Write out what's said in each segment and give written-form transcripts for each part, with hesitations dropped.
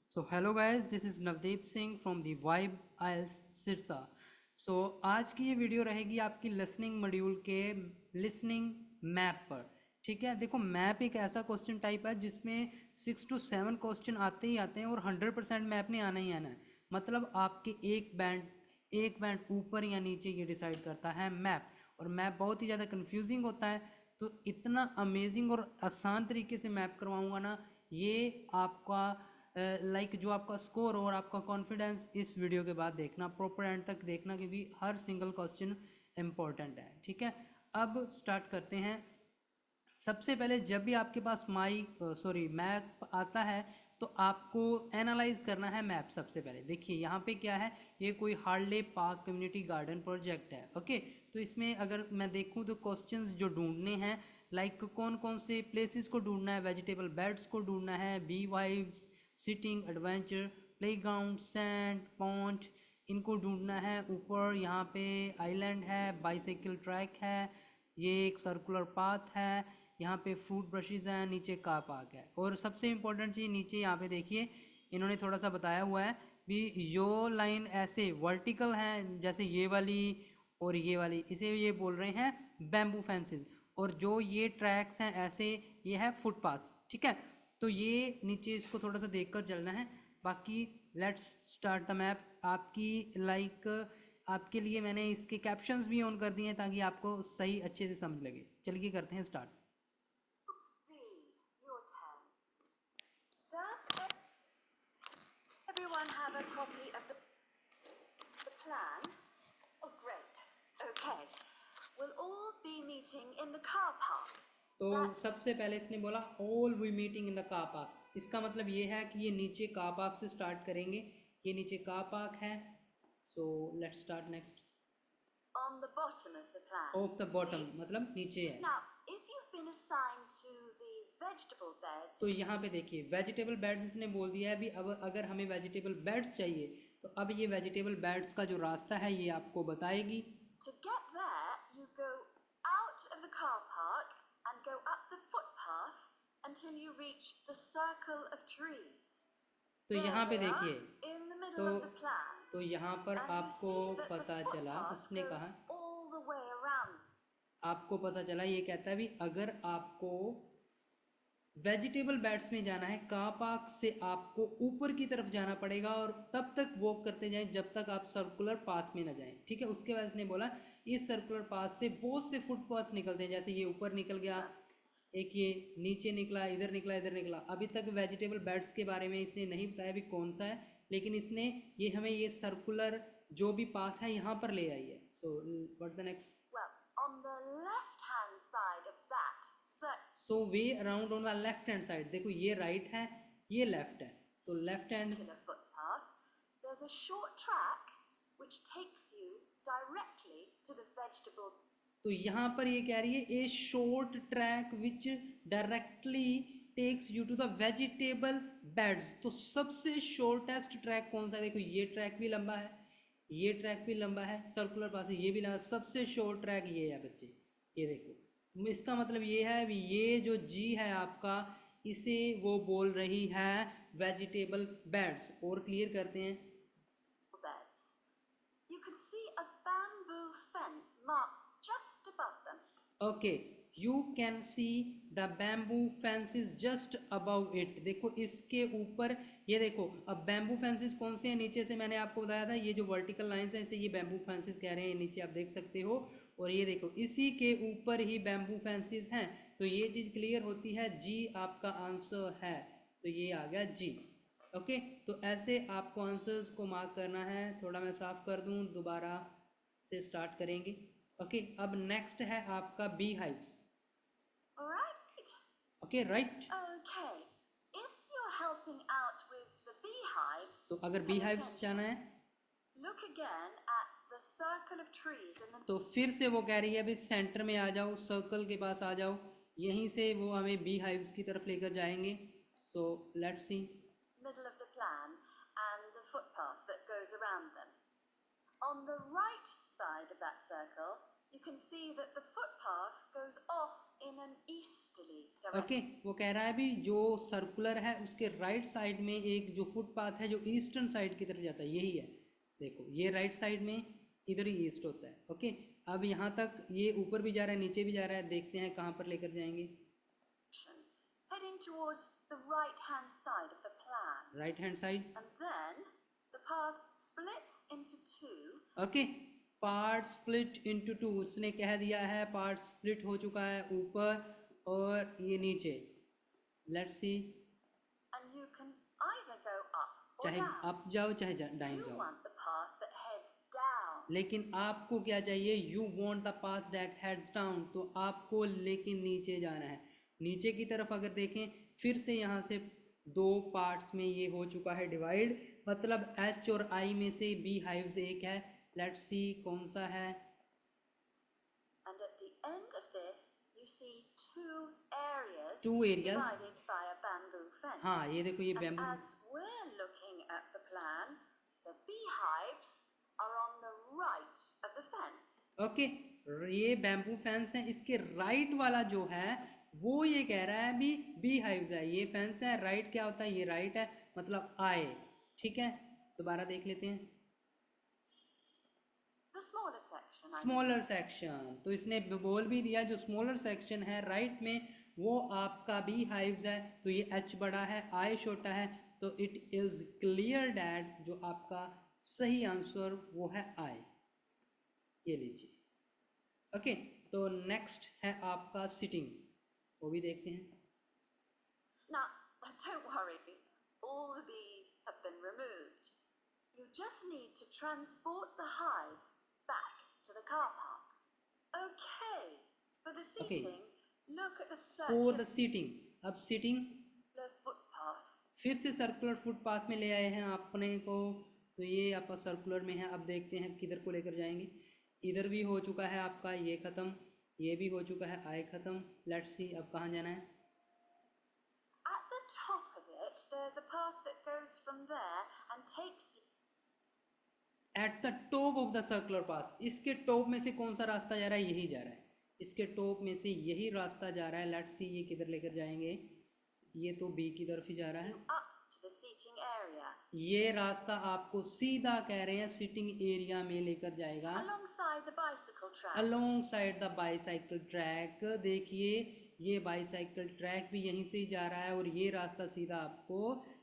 So hello guys, this is Navdeep Singh from the vibe IELTS Sirsa. So आज की ये video रहेगी आपकी लिसनिंग मॉड्यूल के लिसनिंग मैप पर। ठीक है, देखो मैप एक ऐसा क्वेश्चन टाइप है जिसमें 6 to 7 क्वेश्चन आते ही आते हैं और 100% मैप नहीं आना ही आना है। मतलब आपके एक बैंड ऊपर या नीचे ये डिसाइड करता है मैप। और मैप बहुत ही ज़्यादा कंफ्यूजिंग होता है, तो इतना अमेजिंग और आसान तरीके से मैप करवाऊँगा ना, ये आपका जो आपका स्कोर और आपका कॉन्फिडेंस इस वीडियो के बाद देखना, प्रॉपर एंड तक देखना, क्योंकि हर सिंगल क्वेश्चन इम्पोर्टेंट है। ठीक है, अब स्टार्ट करते हैं। सबसे पहले जब भी आपके पास मैप आता है तो आपको एनालाइज करना है मैप। सबसे पहले देखिए यहाँ पे क्या है, ये कोई Harley park community garden project है। ओके, तो इसमें अगर मैं देखूँ तो क्वेश्चंस जो ढूंढने हैं, लाइक कौन कौन से प्लेसेस को ढूंढना है, वेजिटेबल बेड्स को ढूंढना है, bee hives, seating, adventure, playground, sand, pond, इनको ढूंढना है। ऊपर यहाँ पे आइलैंड है, बाईसाइकिल ट्रैक है, ये एक सर्कुलर पाथ है, यहाँ पे फ्रूट ब्रशेज हैं, नीचे कार पार्क है। और सबसे इम्पोर्टेंट चीज़ नीचे यहाँ पे देखिए, इन्होंने थोड़ा सा बताया हुआ है भी यो लाइन ऐसे वर्टिकल हैं जैसे ये वाली और ये वाली, इसे ये बोल रहे हैं बैम्बू फेंसेस। और जो ये ट्रैक्स हैं ऐसे, ये है फुटपाथ्स। ठीक है, तो ये नीचे इसको थोड़ा सा देखकर चलना है। बाकी लेट्स स्टार्ट द मैप। आपके लिए मैंने इसके कैप्शंस भी ऑन कर दिए हैं ताकि आपको सही अच्छे से समझ लगे। चलिए करते हैं start. B, your turn. Does everyone have a copy of the plan? Oh, great. Okay. We'll all be meeting in the car park. तो That's सबसे पहले इसने बोला all we meeting in the car park. इसका मतलब ये है कि ये नीचे कार पार्क से स्टार्ट करेंगे। ये नीचे कार पार्क है। So let's start next. on the bottom of the plan. Of the bottom See? मतलब नीचे है। Now, if you've been assigned to the vegetable beds, तो यहाँ पे देखिए वेजिटेबल बेड्स इसने बोल दिया है। अभी अब अगर हमें वेजिटेबल बेड्स चाहिए तो अब ये वेजिटेबल बेड्स का जो रास्ता है ये आपको बताएगी। to get there, you go out of the car park and go up the footpath until you reach the circle of trees. तो There यहाँ पे they are, देखिए, in the middle तो of the plan. तो यहाँ पर And you आपको see that the पता चला, footpath इसने goes कहा, all the way around. आपको पता चला ये कहता है भी अगर आपको वेजिटेबल बेड्स में जाना है, कार पार्क से आपको ऊपर की तरफ जाना पड़ेगा और तब तक वॉक करते जाएं जब तक आप सर्कुलर पाथ में ना जाएं। ठीक है, उसके बाद इसने बोला इस सर्कुलर पाथ से बहुत से फुटपाथ निकलते हैं, जैसे ये ऊपर निकल गया, एक ये नीचे निकला, इधर निकला, इधर निकला। अभी तक वेजिटेबल बेड्स के बारे में इसने नहीं बताया भी कौन सा है, लेकिन इसने ये हमें ये सर्कुलर जो भी पाथ है यहाँ पर ले आई है। So what the next. Well, on the left-hand side of that so way around on the left hand side. देखो ये राइट है, ये लेफ्ट है, तो left hand. circular footpath, there's a short track which takes you directly to the vegetable. तो यहाँ पर ये कह रही है a short track which directly takes you to the vegetable beds. तो सबसे शॉर्टेस्ट ट्रैक कौन सा है? देखो ये ट्रैक भी लंबा है, ये ट्रैक भी लंबा है, सर्कुलर पास है, ये भी लंबा। सबसे शॉर्ट ट्रैक ये है बच्चे, ये देखो। इसका मतलब ये है भी ये जो जी है आपका, इसे वो बोल रही है वेजिटेबल बेड्स। और क्लियर करते हैं। Beds. You can see a bamboo fence marked just above them. Okay, you can see the bamboo fancies just above it. देखो इसके ऊपर ये देखो, अब बैम्बू फेंसिस कौन से हैं? नीचे से मैंने आपको बताया था ये जो वर्टिकल लाइंस हैं इसे ये बैम्बू फेंसिस कह रहे हैं, नीचे आप देख सकते हो। और ये देखो इसी के ऊपर ही बैम्बू फेंसिस हैं। तो ये चीज़ क्लियर होती है, जी आपका आंसर है, तो ये आ गया जी। ओके, तो ऐसे आपको आंसर्स को मार्क करना है। थोड़ा मैं साफ कर दूं, दोबारा से स्टार्ट करेंगे। ओके, अब नेक्स्ट है आपका bee hives. All right. Okay right. Okay. If you're helping out with the beehives, तो अगर बी pay हाइव्स जाना attention. है Look again at the circle of trees in the तो फिर से वो कह रही है अभी सेंटर में आ जाओ, सर्कल के पास आ जाओ, यहीं से वो हमें बी हाइव्स की तरफ लेकर जाएंगे। So let's see. middle of the plan and the footpath that goes around them. On the right side of that circle, you can see that the footpath goes off in an easterly direction. Okay वो कह रहा है भी जो circular है उसके right side में एक जो फुटपाथ है जो ईस्टर्न साइड की तरफ जाता है, यही है। देखो ये राइट साइड में इधर ही ईस्ट होता है। ओके अब यहाँ तक ये ऊपर भी जा रहा है नीचे भी जा रहा है, देखते हैं कहाँ पर लेकर जाएंगे। Heading towards the right-hand side of the plan. Right hand side. And then the path splits into two. Okay part split into two, उसने कह दिया है पार्ट स्प्लिट हो चुका है ऊपर और ये नीचे। Let's see. And you can either go up or चाहे down. अप जाओ चाहे डाउन You जाओ, want the path that heads down. लेकिन आपको क्या चाहिए? You want the path that heads down, तो आपको लेकिन नीचे जाना है। नीचे की तरफ अगर देखें फिर से यहाँ से दो पार्ट्स में ये हो चुका है डिवाइड, मतलब एच और आई में से बी हाइव्स एक है। लेट्स सी कौन सा है। And at the end of this, you see two areas divided by a bamboo fence. हाँ ये देखो ये And bamboo. as we're looking at the plan, the beehives are on the right of the fence. Okay ये bamboo fence है, इसके right वाला जो है वो ये कह रहा है भी बी हाइव्स है। ये फेंस है, राइट क्या होता है? ये राइट है, मतलब आए। ठीक है दोबारा देख लेते हैं। The smaller section. Smaller section, तो इसने बोल भी दिया जो स्मॉलर सेक्शन है राइट में वो आपका बी हाइव्स है। तो ये एच बड़ा है आई छोटा है, तो इट इज क्लियर डैट जो आपका सही आंसर वो है आई। ये लीजिए। ओके तो नेक्स्ट है आपका सिटिंग, वो भी देखते हैं। Now, don't worry, all the bees have been removed. You just need to transport the hives back to the car park. Okay, for the seating, look at the for the circular seating, अब seating footpath. फिर से circular footpath में ले आए हैं अपने को, तो ये आपका सर्कुलर में है। अब देखते हैं किधर को लेकर जाएंगे। इधर भी हो चुका है आपका ये ख़त्म, ये भी हो चुका है आई ख़त्म। लेट्स सी अब कहाँ जाना है। At the top of it, there's a path that goes from there and takes you. At the top of the circular path, इसके टॉप में से कौन सा रास्ता जा रहा है? यही जा रहा है, इसके टॉप में से यही रास्ता जा रहा है। लेट्स सी ये किधर लेकर जाएंगे। ये तो बी की तरफ ही जा रहा है। Up to the seating area. ये रास्ता आपको सीधा कह रहे हैं सिटिंग एरिया में लेकर जाएगा, Alongside the bicycle track. Along side the bicycle track. देखिए ये बाईसाइकिल ट्रैक भी यहीं से ही जा रहा है और ये रास्ता सीधा आपको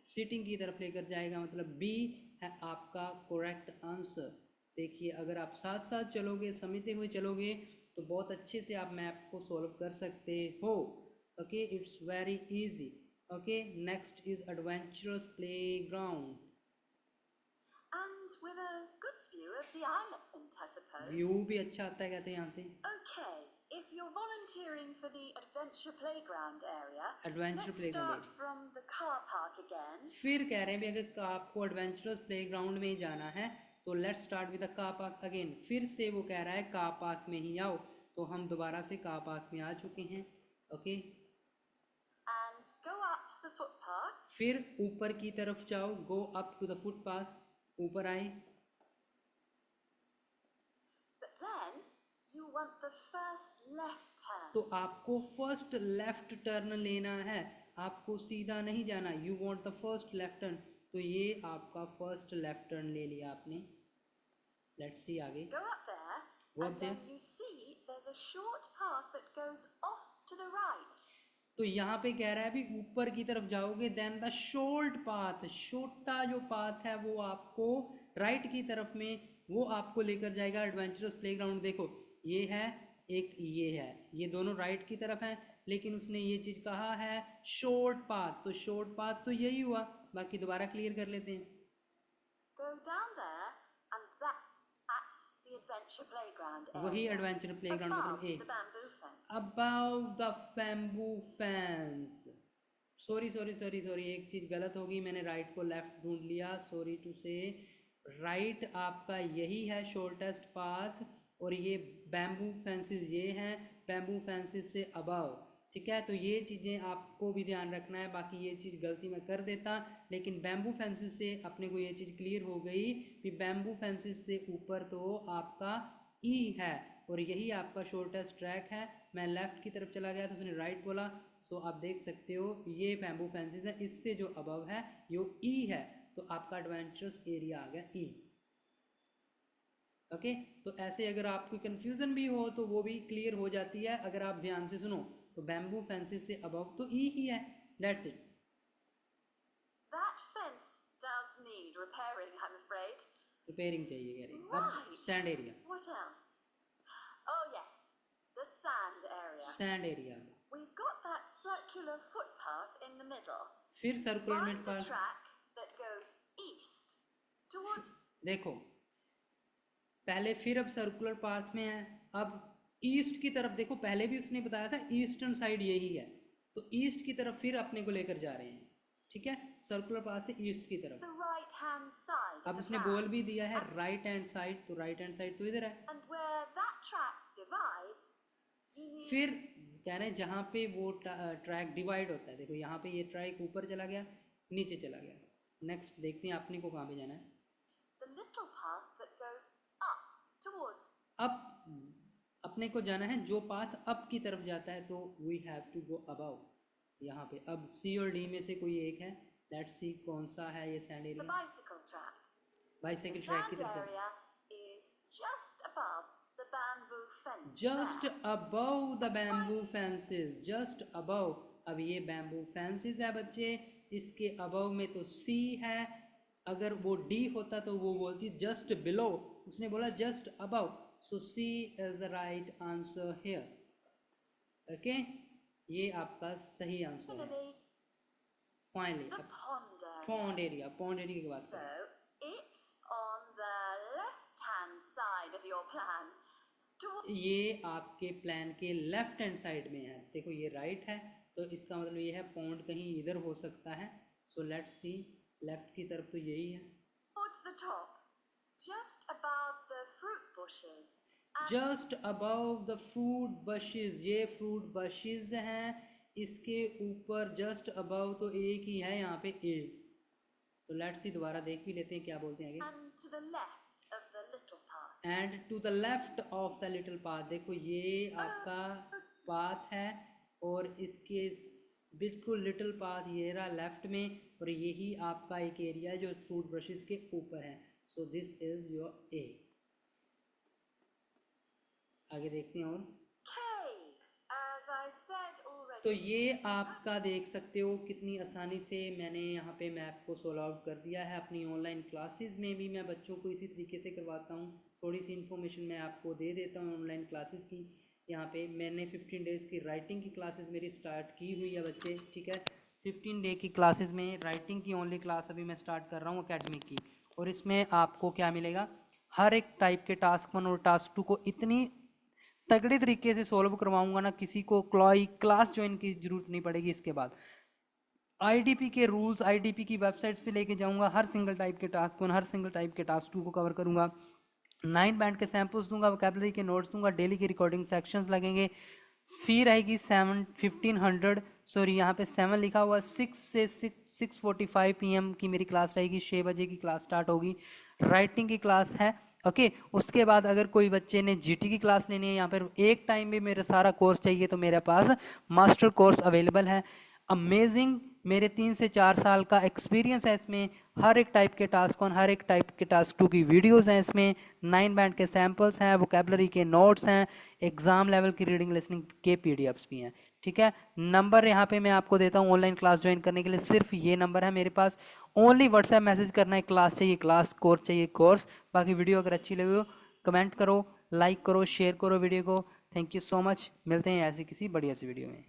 सिटिंग की तरफ लेकर जाएगा, मतलब बी है आपका करेक्ट आंसर। देखिए अगर आप साथ साथ चलोगे, समझते हुए चलोगे, तो बहुत अच्छे से आप मैप को सॉल्व कर सकते हो। Okay it's very easy. Okay next is adventurous playground. And with a good view of the island, I suppose. View भी अच्छा आता है कहते हैं यहाँ से। Okay, if you're volunteering for the adventure playground area, Adventure let's playground start from the car park again. फिर कह रहे हैं भी अगर आपको एडवेंचरस प्लेग्राउंड में ही जाना है तो let's start with the car park again. फिर से वो कह रहा है कार पार्क में ही आओ, तो हम दोबारा से कार पार्क में आ चुके हैं। Okay And go up the footpath. फिर ऊपर की तरफ जाओ, go up to the footpath, ऊपर आए। But then you want the first left turn. तो आपको फर्स्ट लेफ्ट टर्न लेना है, आपको सीधा नहीं जाना। You want the first left turn, तो ये आपका फर्स्ट लेफ्ट टर्न ले लिया आपने। लेट्स सी आगे। Go up there, Go and up then there. you see there's a short path that goes off to the right. तो यहाँ पे कह रहा है भी ऊपर की तरफ जाओगे, देन द शॉर्ट पाथ, छोटा जो पाथ है वो आपको राइट की तरफ में वो आपको लेकर जाएगा एडवेंचरस प्लेग्राउंड। देखो ये है एक, ये है, ये दोनों राइट की तरफ हैं, लेकिन उसने ये चीज़ कहा है शॉर्ट पाथ, तो शॉर्ट पाथ तो यही हुआ। बाकी दोबारा क्लियर कर लेते हैं। Go down there, and that's the adventure playground area. वही एडवेंचर प्लेग्राउंड above मतलब ए the bamboo fence. About the bamboo fence. Sorry sorry sorry sorry एक चीज़ गलत होगी, मैंने राइट को लेफ्ट ढूंढ लिया, सॉरी टू से। राइट आपका यही है शॉर्टेस्ट पाथ और ये बैम्बू फेंसेस ये हैं बैम्बू फेंसेस से अबाव। ठीक है तो ये चीज़ें आपको भी ध्यान रखना है। बाकी ये चीज़ गलती मैं कर देता, लेकिन बैम्बू फेंसेस से अपने को ये चीज़ क्लियर हो गई कि बैम्बू फेंसेस से ऊपर तो आपका ई है, और यही आपका शॉर्टेस्ट ट्रैक है। मैं लेफ़्ट की तरफ चला गया तो उसने राइट बोला। सो आप देख सकते हो ये बैम्बू फेंसेस है, इससे जो अबव है ये ई है, तो आपका एडवेंचरस एरिया आ गया ई। ओके, तो ऐसे अगर आपको कन्फ्यूज़न भी हो तो वो भी क्लियर हो जाती है अगर आप ध्यान से सुनो। तो बैम्बू फेंसेस से अबव तो ई ही है, that's it. That fence does need repairing, I'm afraid. Repairing चाहिए कह रही है। अब Right. Sand area, What else? Oh, yes, the sand area. Sand area We've got that circular footpath in the middle. फिर circular Find the पर track that goes east towards. देखो, पहले फिर अब सर्कुलर पाथ में है, अब ईस्ट की तरफ देखो, पहले भी उसने बताया था ईस्टर्न साइड यही है, तो ईस्ट की तरफ फिर अपने को लेकर जा रहे हैं, ठीक है, सर्कुलर पाथ से ईस्ट की तरफ। The right-hand side of अब the उसने plan. बोल भी दिया है राइट हैंड साइड, तो राइट हैंड साइड तो इधर है। And where that track divides, you need. फिर कह रहे हैं जहाँ पे वो ट्रैक डिवाइड होता है, देखो यहाँ पे ये ट्रैक ऊपर चला गया, नीचे चला गया। नेक्स्ट देखते हैं अपने को कहाँ पे जाना है। The little path that goes up towards. अब अपने को जाना है जो पाथ अप की तरफ जाता है, तो we have to go above. यहाँ पे अब सी और डी में से कोई एक है, लेट्स सी कौन सा है ये sand The area. bicycle track. The bicycle track की sand तरफ area is just above the bamboo fence. Just there. Above the bamboo fences, just above. अब ये बैम्बू फेंसेस है बच्चे, इसके अबव में तो सी है, अगर वो डी होता तो वो बोलती जस्ट बिलो, उसने बोला just above, so C is the right answer here. Okay, ये आपका सही आंसर है। Finally, finally the pond area. Pond area, pond area की बात So करें, it's on the left-hand side of your plan. ये आपके प्लान के लेफ्ट हैंड साइड में है। देखो ये राइट है, तो इसका मतलब ये है पॉन्ड कहीं इधर हो सकता है। सो लेट्स सी, लेफ्ट की तरफ तो यही है, Towards the top, just above the fruit bushes. Just above the fruit bushes, ये फ्रूट बशेज हैं, इसके ऊपर जस्ट अबव तो एक ही है यहाँ पे ए। तो लेट्स सी दोबारा देख भी लेते हैं क्या बोलते हैं आगे। And to the left of the little path. And to the left of the little path, देखो ये आपका पाथ है और इसके बिल्कुल लिटिल पाथ ये रहा लेफ्ट में, और यही आपका एक एरिया है जो फ्रूट ब्रशेस के ऊपर है। सो दिस इज योर ए। आगे देखते हैं और, K, as I said already. तो ये आपका देख सकते हो कितनी आसानी से मैंने यहाँ पे मैप को सोल्व आउट कर दिया है। अपनी ऑनलाइन क्लासेस में भी मैं बच्चों को इसी तरीके से करवाता हूँ। थोड़ी सी इन्फॉर्मेशन मैं आपको दे देता हूँ ऑनलाइन क्लासेस की। यहाँ पे मैंने 15 डेज़ की राइटिंग की क्लासेस मेरी स्टार्ट की हुई है बच्चे, ठीक है। 15 डे की क्लासेस में राइटिंग की ओनली क्लास अभी मैं स्टार्ट कर रहा हूँ अकेडमिक की, और इसमें आपको क्या मिलेगा, हर एक टाइप के टास्क 1 और टास्क 2 को इतनी तगड़ी तरीके से सोल्व करवाऊंगा ना, किसी को क्लास ज्वाइन की जरूरत नहीं पड़ेगी। इसके बाद आईडीपी के रूल्स, आईडीपी की वेबसाइट्स पे लेके जाऊंगा, हर सिंगल टाइप के टास्क 1, हर सिंगल टाइप के टास्क 2 को कवर करूंगा। 9 बैंड के सैम्पल्स दूंगा, वोकैबुलरी के नोट्स दूंगा, डेली की रिकॉर्डिंग सेक्शंस लगेंगे। फी रहेगी 1500, सॉरी यहाँ पे 7 लिखा हुआ, 6 से 6:45 PM की मेरी क्लास रहेगी, 6 बजे की क्लास स्टार्ट होगी। राइटिंग की क्लास है, ओके। उसके बाद अगर कोई बच्चे ने जीटी की क्लास लेनी है, यहाँ पर एक टाइम में मेरा सारा कोर्स चाहिए, तो मेरे पास मास्टर कोर्स अवेलेबल है। अमेजिंग, मेरे 3 से 4 साल का एक्सपीरियंस है इसमें। हर एक टाइप के टास्क 1, हर एक टाइप के टास्क 2 की वीडियोस हैं इसमें, 9 बैंड के सैम्पल्स हैं, वोकैबुलरी के नोट्स हैं, एग्जाम लेवल की रीडिंग लिसनिंग के पीडीएफ्स भी हैं, ठीक है। नंबर यहाँ पे मैं आपको देता हूँ ऑनलाइन क्लास ज्वाइन करने के लिए, सिर्फ ये नंबर है मेरे पास। ओनली व्हाट्सएप मैसेज करना है, क्लास चाहिए क्लास, कोर्स चाहिए कोर्स। बाकी वीडियो अगर अच्छी लगी हो कमेंट करो, लाइक करो, शेयर करो वीडियो को। थैंक यू सो मच, मिलते हैं ऐसी किसी बढ़िया सी वीडियो में।